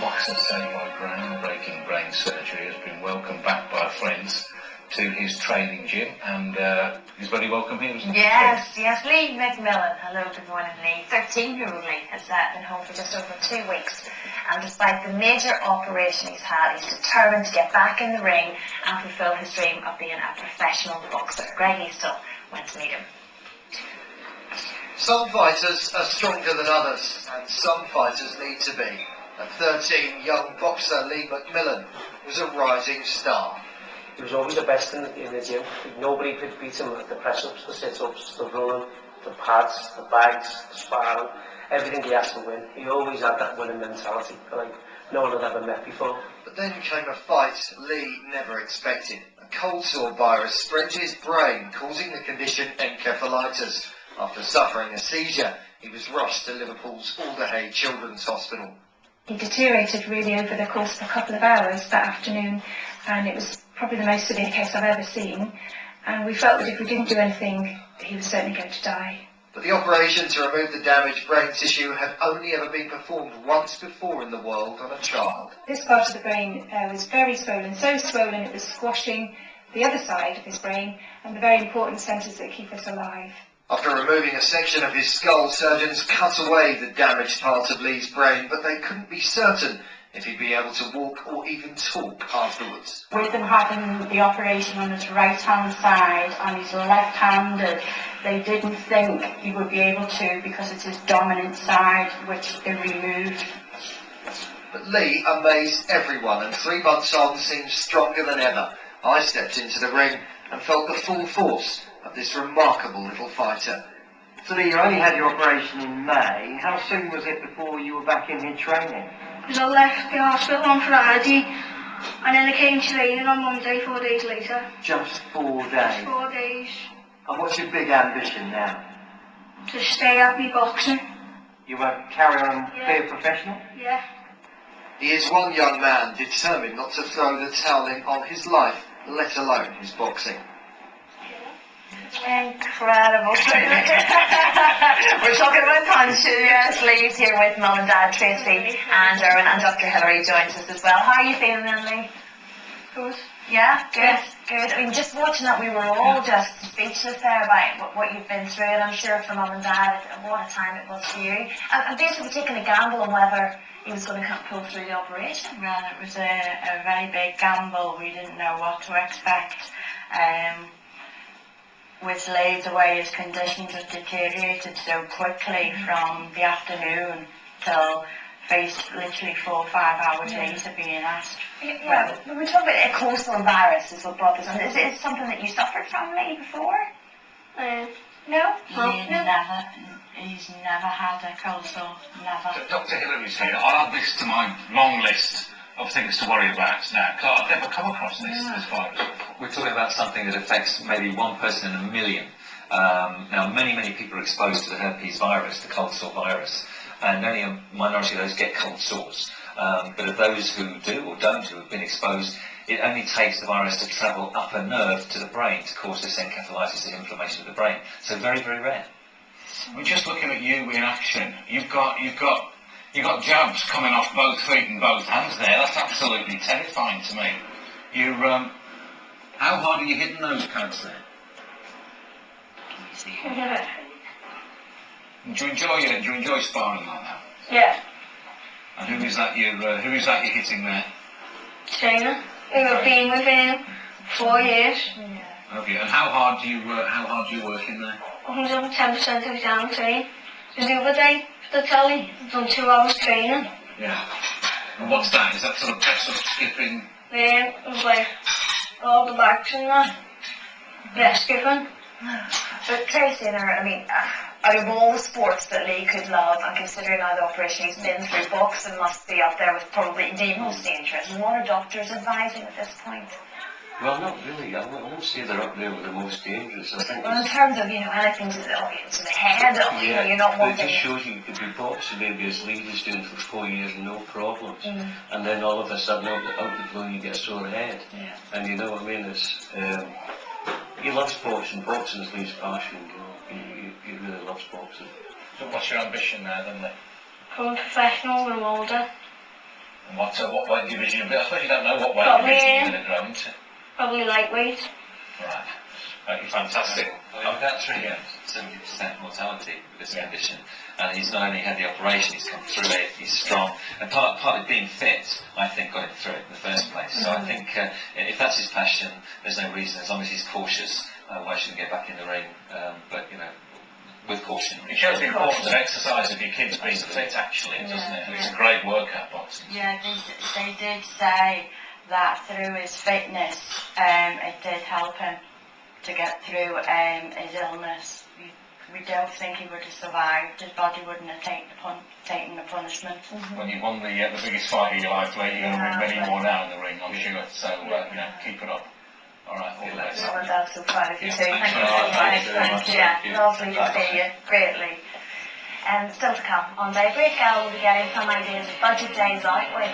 boxer saved by groundbreaking brain surgery has been welcomed back by friends to his training gym, and he's very welcome here, isn't he? Yes, yes. LEE MCMILLAN. Hello, good morning, Lee. 13-year-old Lee has been home for just over 2 weeks, and despite the major operation he's had, he's determined to get back in the ring and fulfil his dream of being a professional boxer. Greg Easton went to meet him. Some fighters are stronger than others, and some fighters need to be. At 13, young boxer LEE MCMILLAN was a rising star. He was always the best in the gym. Nobody could beat him at the press-ups, the sit-ups, the running, the pads, the bags, the sparring, everything he has to win. He always had that winning mentality, like no one had ever met before. But then came a fight Lee never expected. A cold sore virus spread to his brain, causing the condition encephalitis. After suffering a seizure, he was rushed to Liverpool's Alderhay Children's Hospital. He deteriorated really over the course of a couple of hours that afternoon, and it was probably the most severe case I've ever seen, and we felt that if we didn't do anything, he was certainly going to die. But the operation to remove the damaged brain tissue had only ever been performed once before in the world on a child. This part of the brain was very swollen, so swollen it was squashing the other side of his brain and the very important centres that keep us alive. After removing a section of his skull, surgeons cut away the damaged part of Lee's brain, but they couldn't be certain if he'd be able to walk or even talk afterwards. With him having the operation on his right-hand side and he's left-handed, they didn't think he would be able to because it's his dominant side, which they removed. But Lee amazed everyone, and 3 months on seemed stronger than ever. I stepped into the ring and felt the full force of this remarkable little fighter. So Lee, you only had your operation in May. How soon was it before you were back in here training? Because I left the hospital on Friday and then I came training on Monday, 4 days later. Just 4 days? 4 days. And what's your big ambition now? To stay happy boxing. You want to carry on being a professional? Yeah. He is one young man determined not to throw the towel in on his life, let alone his boxing. Incredible. We're talking about punches. Yes, Lee's here with Mum and Dad, Tracy and Erwin, and Dr. Hillary joins us as well. How are you feeling then, Lee? Good. Yeah, good, good. I mean, just watching that, we were all just speechless there about what you've been through, and I'm sure for Mum and Dad, what a time it was for you. And basically taking a gamble on whether he was going to pull through the operation. Well, it was a very big gamble. We didn't know what to expect. With Lee, the way his conditions had deteriorated so quickly from the afternoon till literally 4 or 5 hours later being asked. Yeah, but we're talking about a cold sore virus is what brought this on. Is it something that you suffered from, Lee, before? No? He's never had a cold sore, never. Dr. Hillary's here. I'll add this to my long list of things to worry about now, because I've never come across this virus. We're talking about something that affects maybe 1 person in a million. Now, many people are exposed to the herpes virus, the cold sore virus, and only a minority of those get cold sores. But of those who do or don't, who have been exposed, it only takes the virus to travel up a nerve to the brain to cause this encephalitis, the inflammation of the brain. So very, very rare. We're just looking at you in action. You've got jabs coming off both feet and both hands there. That's absolutely terrifying to me. How hard are you hitting those pads there? Do you enjoy sparring like that? Yeah. And who is that you're hitting there? Trainer. We've been with him 4 years. Okay. And how hard do you work in there? 110% of the time training. The other day, for the telly, I've done 2 hours training. Yeah. And what's that? Is that sort of press up, skipping? It was like all the backs and that. Yeah, skipping. But Tracy and I mean, out of all the sports that Lee could love, and considering now the operation he's been through, boxing must be up there with probably the most dangerous. And what are doctors advising at this point? Well, not really. I won't say they're up there with the most dangerous. I think in terms of, anything to the head, you're not wanting... It just shows you could be boxing maybe as Lee was doing for 4 years, no problems. And then all of a sudden, out the blue, you get a sore head. Yeah. And you know what I mean? It's, he loves boxing. Boxing is Lee's passion, he really loves boxing. So what's your ambition now then, Lee? Become a professional when I'm older. And what weight division? I suppose you don't know what weight Probably, division you're going to grow into. Probably lightweight. Right. You're fantastic. About 70% mortality with this condition, and he's not only had the operation, he's come through it, he's strong, and partly being fit, I think, got him through it in the first place. So I think if that's his passion, there's no reason, as long as he's cautious, why shouldn't he get back in the ring, but you know, with caution. It shows the importance of exercise of your kids being fit, actually, doesn't it? And it's a great workout, boxing. Yeah, they did say that through his fitness, it did help him to get through his illness. We don't think he would have survived. His body wouldn't have taken the punishment. When you won the biggest fight of your life, you're going to win many more now in the ring, I'm sure. So, you know, keep it up. All right, all the best. Well, that's so proud of you too. Thank you All so right, much. thank you. Yeah, lovely to see you. Greatly. Still to come on Daybreak, we'll be getting some ideas of budget days out with